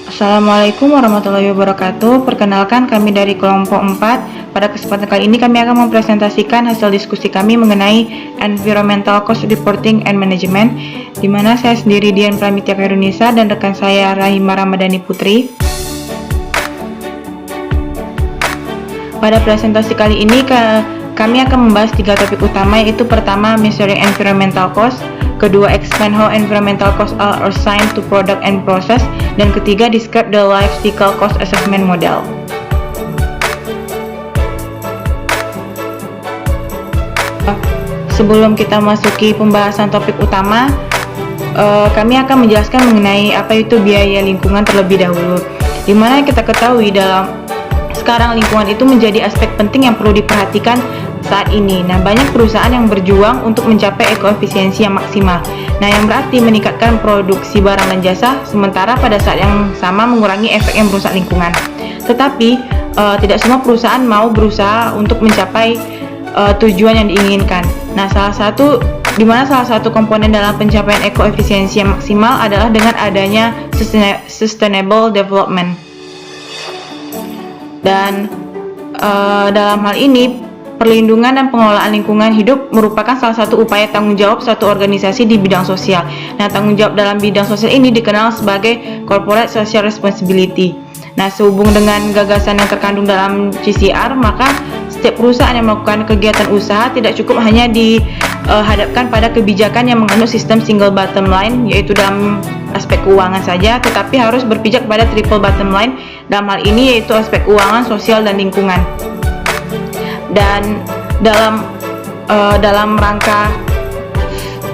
Assalamualaikum warahmatullahi wabarakatuh. Perkenalkan, kami dari kelompok 4. Pada kesempatan kali ini kami akan mempresentasikan hasil diskusi kami mengenai Environmental Cost Reporting and Management, di mana saya sendiri Dian Pramitya Khairunisa dan rekan saya Rahima Ramadhani Putri. Pada presentasi kali ini kami akan membahas 3 topik utama, yaitu pertama, measuring environmental cost, kedua, explain how environmental costs are assigned to product and process, dan ketiga, describe the life cycle cost assessment model. Sebelum kita masuki pembahasan topik utama, kami akan menjelaskan mengenai apa itu biaya lingkungan terlebih dahulu. Dimana kita ketahui sekarang lingkungan itu menjadi aspek penting yang perlu diperhatikan saat ini. Nah, banyak perusahaan yang berjuang untuk mencapai ekoefisiensi yang maksimal. Nah, yang berarti meningkatkan produksi barang dan jasa, sementara pada saat yang sama mengurangi efek yang merusak lingkungan. Tetapi, tidak semua perusahaan mau berusaha untuk mencapai tujuan yang diinginkan. Nah, salah satu komponen dalam pencapaian ekoefisiensi yang maksimal adalah dengan adanya sustainable development. Dan dalam hal ini, perlindungan dan pengelolaan lingkungan hidup merupakan salah satu upaya tanggung jawab suatu organisasi di bidang sosial. Nah, tanggung jawab dalam bidang sosial ini dikenal sebagai Corporate Social Responsibility. Nah, sehubung dengan gagasan yang terkandung dalam CSR, maka setiap perusahaan yang melakukan kegiatan usaha tidak cukup hanya dihadapkan pada kebijakan yang menganut sistem single bottom line, yaitu dalam aspek keuangan saja, tetapi harus berpijak pada triple bottom line, dalam hal ini yaitu aspek keuangan, sosial, dan lingkungan. Dan dalam rangka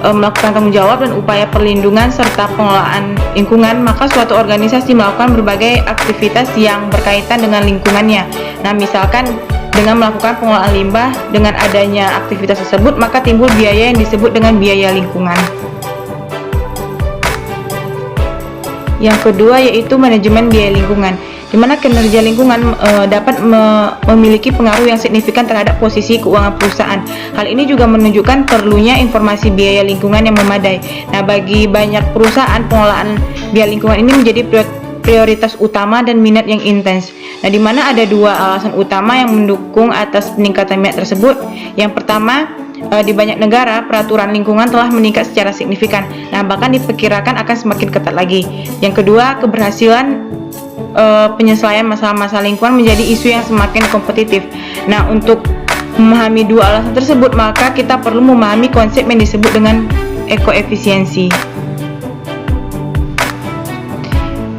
melakukan tanggung jawab dan upaya perlindungan serta pengelolaan lingkungan, maka suatu organisasi melakukan berbagai aktivitas yang berkaitan dengan lingkungannya. Nah, misalkan dengan melakukan pengelolaan limbah, dengan adanya aktivitas tersebut maka timbul biaya yang disebut dengan biaya lingkungan. Yang kedua yaitu manajemen biaya lingkungan, di mana kinerja lingkungan dapat memiliki pengaruh yang signifikan terhadap posisi keuangan perusahaan. Hal ini juga menunjukkan perlunya informasi biaya lingkungan yang memadai. Nah, bagi banyak perusahaan, pengelolaan biaya lingkungan ini menjadi prioritas utama dan minat yang intens. Nah, di mana ada 2 alasan utama yang mendukung atas peningkatan minat tersebut. Yang pertama, di banyak negara peraturan lingkungan telah meningkat secara signifikan. Nah, bahkan diperkirakan akan semakin ketat lagi. Yang kedua, keberhasilan penyelesaian masalah-masalah lingkungan menjadi isu yang semakin kompetitif. Nah, untuk memahami 2 alasan tersebut, maka kita perlu memahami konsep yang disebut dengan ekoefisiensi.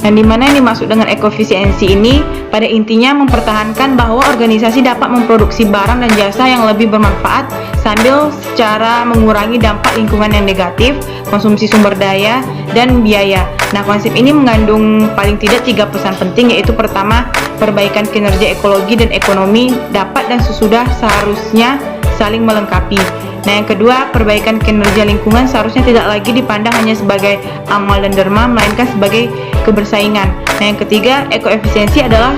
Dan dimana yang dimaksud dengan ekoefisiensi ini pada intinya mempertahankan bahwa organisasi dapat memproduksi barang dan jasa yang lebih bermanfaat sambil secara mengurangi dampak lingkungan yang negatif, konsumsi sumber daya, dan biaya. Nah, konsep ini mengandung paling tidak 3 pesan penting, yaitu pertama, perbaikan kinerja ekologi dan ekonomi dapat dan sesudah seharusnya saling melengkapi. Nah, yang kedua, perbaikan kinerja lingkungan seharusnya tidak lagi dipandang hanya sebagai amal dan derma, melainkan sebagai kebersaingan. Nah, yang ketiga, ekoefisiensi adalah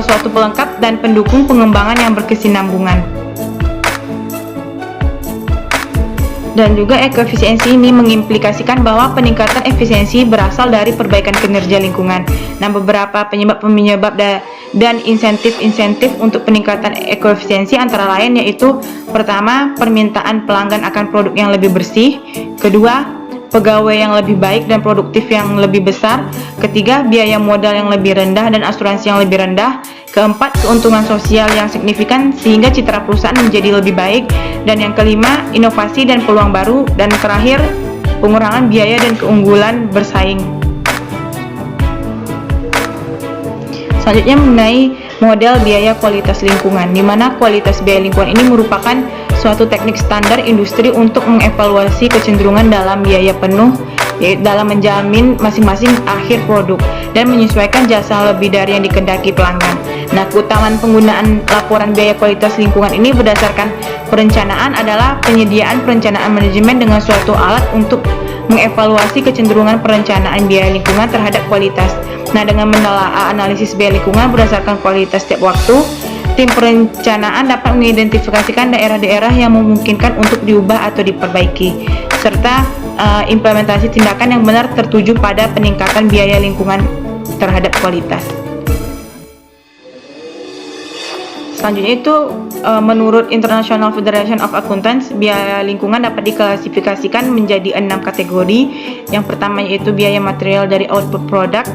suatu pelengkap dan pendukung pengembangan yang berkesinambungan. Dan juga ekoefisiensi ini mengimplikasikan bahwa peningkatan efisiensi berasal dari perbaikan kinerja lingkungan. Nah, beberapa penyebab dan insentif untuk peningkatan ekoefisiensi antara lain yaitu pertama, permintaan pelanggan akan produk yang lebih bersih, kedua, pegawai yang lebih baik dan produktif yang lebih besar, ketiga, biaya modal yang lebih rendah dan asuransi yang lebih rendah, keempat, keuntungan sosial yang signifikan sehingga citra perusahaan menjadi lebih baik, dan yang kelima, inovasi dan peluang baru, dan terakhir, pengurangan biaya dan keunggulan bersaing. Selanjutnya mengenai model biaya kualitas lingkungan, di mana kualitas biaya lingkungan ini merupakan suatu teknik standar industri untuk mengevaluasi kecenderungan dalam biaya penuh, yaitu dalam menjamin masing-masing akhir produk dan menyesuaikan jasa lebih dari yang dikehendaki pelanggan. Nah, keutamaan penggunaan laporan biaya kualitas lingkungan ini berdasarkan perencanaan adalah penyediaan perencanaan manajemen dengan suatu alat untuk mengevaluasi kecenderungan perencanaan biaya lingkungan terhadap kualitas. Nah, dengan menelaah analisis biaya lingkungan berdasarkan kualitas setiap waktu, tim perencanaan dapat mengidentifikasikan daerah-daerah yang memungkinkan untuk diubah atau diperbaiki, serta implementasi tindakan yang benar tertuju pada peningkatan biaya lingkungan terhadap kualitas. Selanjutnya itu menurut International Federation of Accountants, biaya lingkungan dapat diklasifikasikan menjadi 6 kategori. Yang pertama yaitu biaya material dari output product,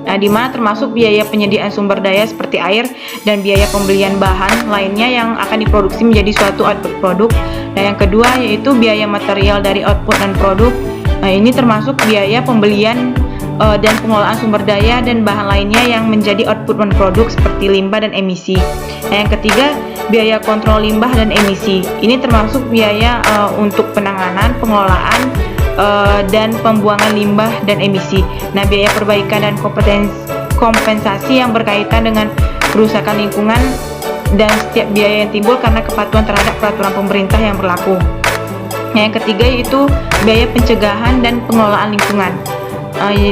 di mana termasuk biaya penyediaan sumber daya seperti air dan biaya pembelian bahan lainnya yang akan diproduksi menjadi suatu output produk. Yang kedua yaitu biaya material dari output dan produk. Ini termasuk biaya pembelian dan pengolahan sumber daya dan bahan lainnya yang menjadi output dan produk seperti limbah dan emisi. Yang ketiga, biaya kontrol limbah dan emisi. Ini termasuk biaya untuk penanganan, pengolahan dan pembuangan limbah dan emisi. Biaya perbaikan dan kompensasi yang berkaitan dengan kerusakan lingkungan dan setiap biaya yang timbul karena kepatuhan terhadap peraturan pemerintah yang berlaku. Yang ketiga yaitu biaya pencegahan dan pengelolaan lingkungan,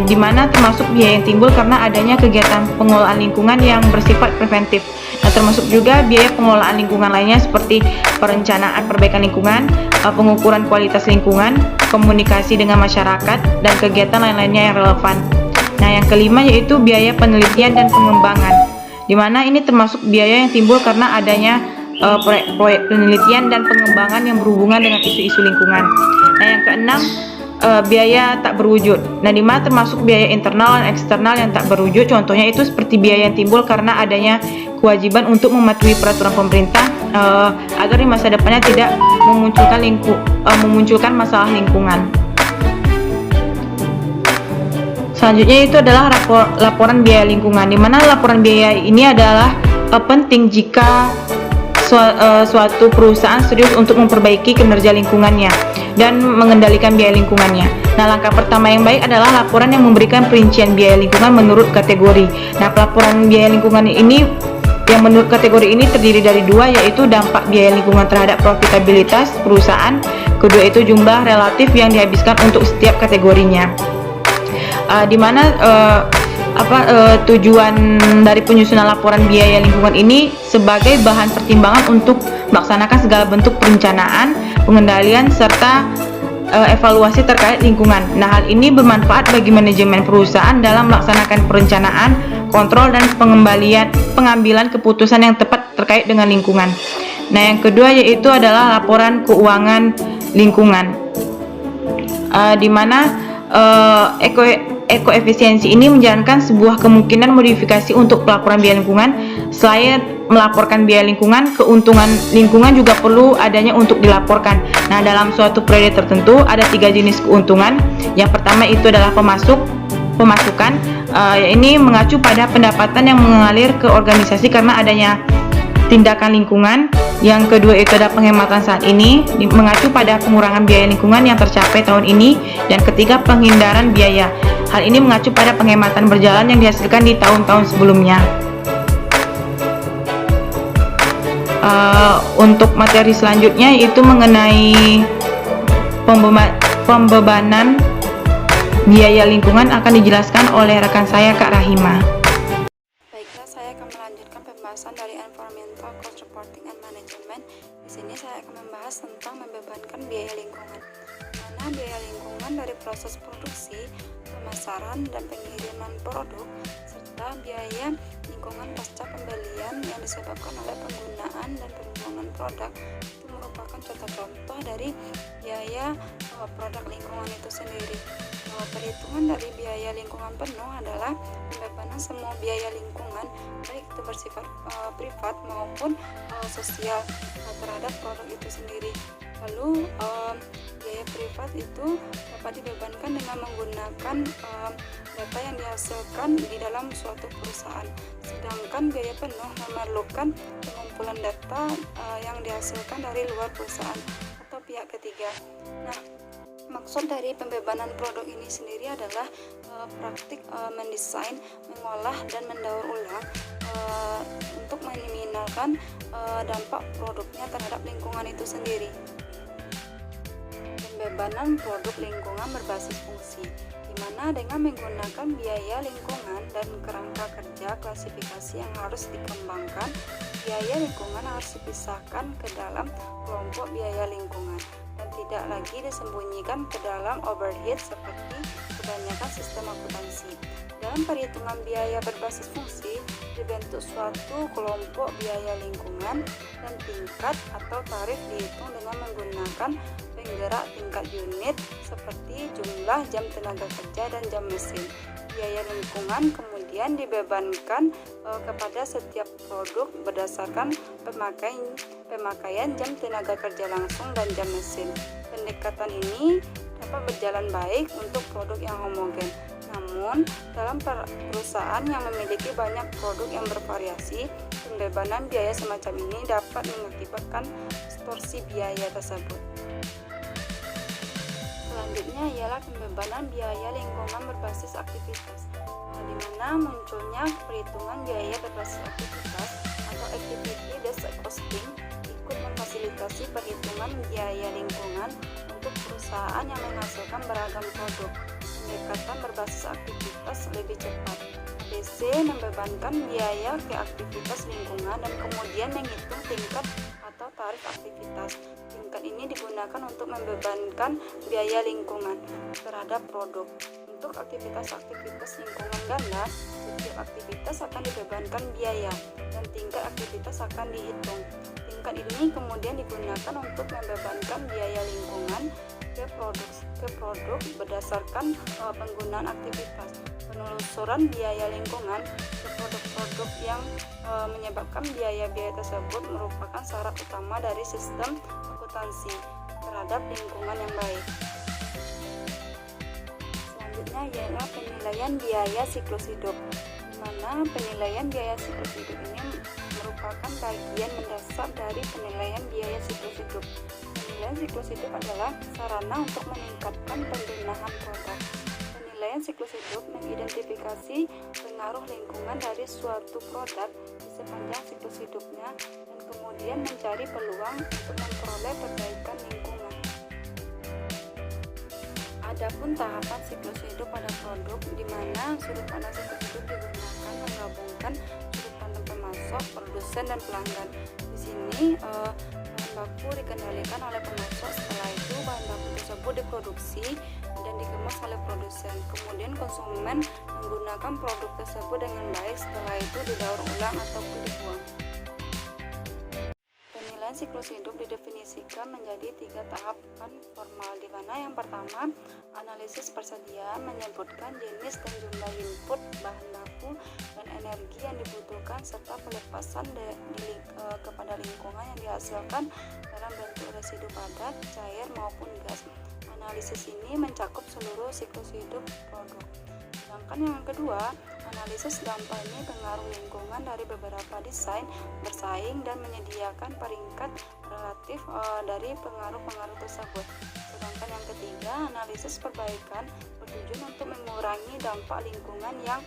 di mana termasuk biaya yang timbul karena adanya kegiatan pengelolaan lingkungan yang bersifat preventif. Termasuk juga biaya pengelolaan lingkungan lainnya seperti perencanaan perbaikan lingkungan, pengukuran kualitas lingkungan, komunikasi dengan masyarakat, dan kegiatan lain-lainnya yang relevan. Yang kelima yaitu biaya penelitian dan pengembangan, di mana ini termasuk biaya yang timbul karena adanya proyek penelitian dan pengembangan yang berhubungan dengan isu-isu lingkungan. Yang keenam, biaya tak berwujud, di mana termasuk biaya internal dan eksternal yang tak berwujud. Contohnya itu seperti biaya yang timbul karena adanya kewajiban untuk mematuhi peraturan pemerintah agar di masa depannya tidak memunculkan masalah lingkungan. Selanjutnya itu adalah laporan biaya lingkungan, di mana laporan biaya ini adalah penting jika suatu perusahaan serius untuk memperbaiki kinerja lingkungannya dan mengendalikan biaya lingkungannya. Langkah pertama yang baik adalah laporan yang memberikan perincian biaya lingkungan menurut kategori. Pelaporan biaya lingkungan ini yang menurut kategori ini terdiri dari dua, yaitu dampak biaya lingkungan terhadap profitabilitas perusahaan. Kedua itu jumlah relatif yang dihabiskan untuk setiap kategorinya. Di mana tujuan dari penyusunan laporan biaya lingkungan ini sebagai bahan pertimbangan untuk melaksanakan segala bentuk perencanaan, pengendalian, serta evaluasi terkait lingkungan. Hal ini bermanfaat bagi manajemen perusahaan dalam melaksanakan perencanaan, kontrol, dan pengambilan keputusan yang tepat terkait dengan lingkungan. Yang kedua yaitu adalah laporan keuangan lingkungan, di mana ekoefisiensi ini menjalankan sebuah kemungkinan modifikasi untuk pelaporan biaya lingkungan. Selain melaporkan biaya lingkungan, keuntungan lingkungan juga perlu adanya untuk dilaporkan. Dalam suatu periode tertentu ada 3 jenis keuntungan. Yang pertama itu adalah pemasukan. Ini mengacu pada pendapatan yang mengalir ke organisasi karena adanya tindakan lingkungan. Yang kedua itu ada penghematan saat ini, mengacu pada pengurangan biaya lingkungan yang tercapai tahun ini. Dan ketiga, penghindaran biaya. Hal ini mengacu pada penghematan berjalan yang dihasilkan di tahun-tahun sebelumnya. Untuk materi selanjutnya yaitu mengenai pembebanan biaya lingkungan akan dijelaskan oleh rekan saya Kak Rahima. Baiklah, saya akan melanjutkan pembahasan dari Environmental Cost Reporting and Management. Di sini saya akan membahas tentang membebankan biaya lingkungan. Mana biaya lingkungan dari proses produksi, pemasaran, dan pengiriman produk, serta biaya lingkungan pasca pembelian yang disebabkan oleh penggunaan dan pembuangan produk itu merupakan contoh-contoh dari biaya produk lingkungan itu sendiri. Perhitungan dari biaya lingkungan penuh adalah pembebanan semua biaya lingkungan, baik itu bersifat privat maupun sosial terhadap produk itu sendiri. Lalu biaya privat itu dapat dibebankan dengan menggunakan data yang dihasilkan di dalam suatu perusahaan, sedangkan biaya penuh memerlukan pengumpulan data yang dihasilkan dari luar perusahaan atau pihak ketiga. Maksud dari pembebanan produk ini sendiri adalah praktik mendesain, mengolah, dan mendaur ulang untuk meminimalkan dampak produknya terhadap lingkungan itu sendiri. Pembebanan produk lingkungan berbasis fungsi, di mana dengan menggunakan biaya lingkungan dan kerangka kerja klasifikasi yang harus dikembangkan, biaya lingkungan harus dipisahkan ke dalam kelompok biaya lingkungan dan tidak lagi disembunyikan ke dalam overhead seperti kebanyakan sistem akuntansi. Dalam perhitungan biaya berbasis fungsi, dibentuk suatu kelompok biaya lingkungan dan tingkat atau tarif dihitung dengan menggunakan penggerak tingkat unit seperti jumlah jam tenaga kerja dan jam mesin. Biaya lingkungan kemudian dibebankan kepada setiap produk berdasarkan pemakaian jam tenaga kerja langsung dan jam mesin. Pendekatan ini dapat berjalan baik untuk produk yang homogen. Namun, dalam perusahaan yang memiliki banyak produk yang bervariasi, pembebanan biaya semacam ini dapat mengakibatkan distorsi biaya tersebut. Selanjutnya ialah pembebanan biaya lingkungan berbasis aktivitas, di mana munculnya perhitungan biaya berbasis aktivitas atau activity-based costing ikut memfasilitasi perhitungan biaya lingkungan untuk perusahaan yang menghasilkan beragam produk. Pendekatan berbasis aktivitas lebih cepat. ABC membebankan biaya ke aktivitas lingkungan dan kemudian menghitung tingkat atau tarif aktivitas. Tingkat ini digunakan untuk membebankan biaya lingkungan terhadap produk. Untuk aktivitas-aktivitas lingkungan ganda, setiap aktivitas akan dibebankan biaya dan tingkat aktivitas akan dihitung. Tingkat ini kemudian digunakan untuk membebankan biaya lingkungan ke produk berdasarkan penggunaan aktivitas. Penelusuran biaya lingkungan ke produk-produk yang menyebabkan biaya-biaya tersebut merupakan syarat utama dari sistem akuntansi terhadap lingkungan yang baik. Selanjutnya ialah penilaian biaya siklus hidup, di mana penilaian biaya siklus hidup ini merupakan bagian mendasar dari penilaian biaya siklus hidup. Penilaian siklus hidup adalah sarana untuk meningkatkan pembenahan produk. Penilaian siklus hidup mengidentifikasi pengaruh lingkungan dari suatu produk di sepanjang siklus hidupnya dan kemudian mencari peluang untuk memperoleh perbaikan lingkungan. Adapun tahapan siklus hidup pada produk, di mana sudut pandang siklus hidup digunakan menggabungkan sudut pandang pemasok, produsen, dan pelanggan. Di sini bahan baku dikendalikan oleh pemasok, setelah itu bahan baku tersebut diproduksi dan dikemas oleh produsen. Kemudian konsumen menggunakan produk tersebut dengan baik, setelah itu didaur ulang ataupun dibuang. Penilaian siklus hidup didefinisikan menjadi 3 tahapan formal, di mana yang pertama, analisis persediaan menyebutkan jenis dan jumlah input bahan baku dan energi yang dibutuhkan serta pelepasan kepada lingkungan yang dihasilkan dalam bentuk residu padat, cair maupun gas. Analisis ini mencakup seluruh siklus hidup produk. Sedangkan yang kedua, analisis dampak ini pengaruh lingkungan dari beberapa desain, bersaing, dan menyediakan peringkat relatif dari pengaruh-pengaruh tersebut. Sedangkan yang ketiga, analisis perbaikan bertujuan untuk mengurangi dampak lingkungan yang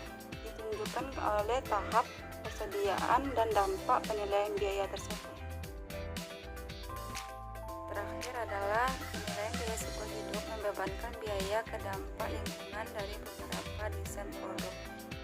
ditunjukkan oleh tahap persediaan dan dampak penilaian biaya tersebut. Terakhir adalah penilaian biaya siklus hidup membebankan biaya ke dampak lingkungan dari beberapa desain produk.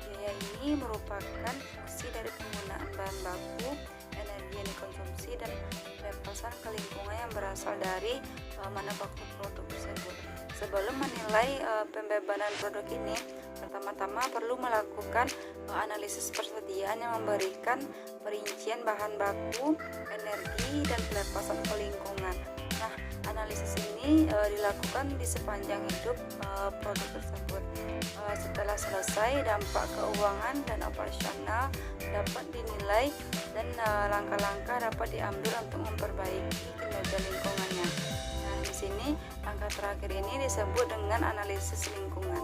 Biaya ini merupakan fungsi dari penggunaan bahan baku, energi yang dikonsumsi, dan pelepasan ke lingkungan yang berasal dari manufaktur produk tersebut. Sebelum menilai pembebanan produk ini, pertama-tama perlu melakukan analisis persediaan yang memberikan perincian bahan baku, energi, dan pelepasan ke lingkungan. Nah, analisis ini dilakukan di sepanjang hidup produk tersebut. Setelah selesai, dampak keuangan dan operasional dapat dinilai dan langkah-langkah dapat diambil untuk memperbaiki kinerja lingkungannya. Nah, di sini langkah terakhir ini disebut dengan analisis lingkungan.